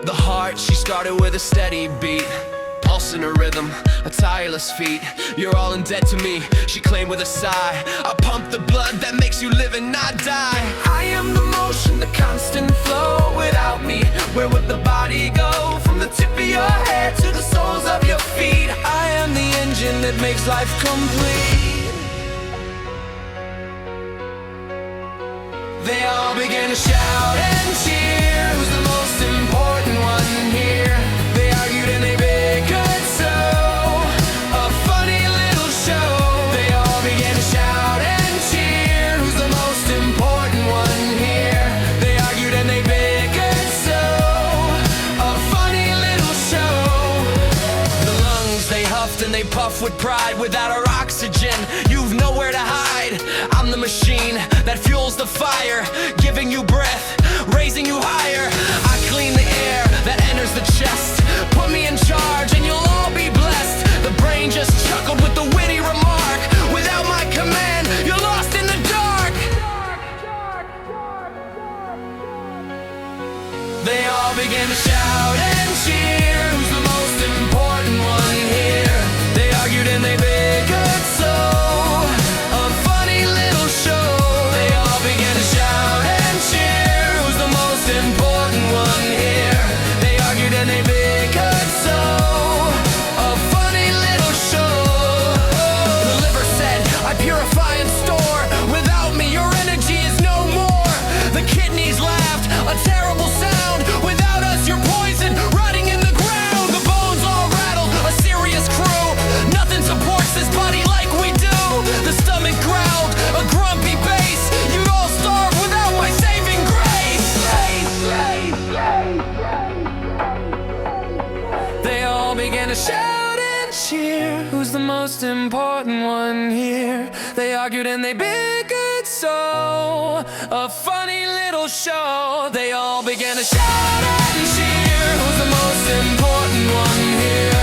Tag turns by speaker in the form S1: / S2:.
S1: The heart, she started with a steady beat, pulse in a rhythm, a tireless feat. You're all in debt to me, she claimed with a sigh. I pump the blood that makes you live and not die. I am the motion, the constant flow. Without me, where would the body go? From the tip of your head to the soles of your feet, I am the engine that makes life complete. They all began to shout and cheer. Who's the most important one here? They argued and they bickered, so a funny little show. They all began to shout and cheer. Who's the most important one here? They argued and they bickered, so a funny little show. The lungs, they huffed and they puffed with pride. Without our oxygen, you've nowhere to hide. I'm the machine that fuels the fire, giving you breath, raising you higher. I clean the air that enters the chest. Put me in charge and you'll all be blessed. The brain just chuckled with the witty remark. Without my command, you're lost in the dark. They all began to shout and cheer. Who's the most important one here? They argued and they bickered, so a funny little show. They all began to shout and cheer. Who's the most important one here? They argued and they bickered, so a funny little show. The liver said, I purify and store. Without me, your energy is no more. The kidneys laughed, a terrible sound. Without us, you're poison, rotting in the ground. The bones all rattled, a serious crew. Nothing supports this body like we do. The stomach growled, a grumpy bass. You'd all starve without my saving grace. They all began to shout and cheer. Who's the most important one here? They argued and they bickered, so a funny little show. They all began to shout and cheer. Who's the most important one here?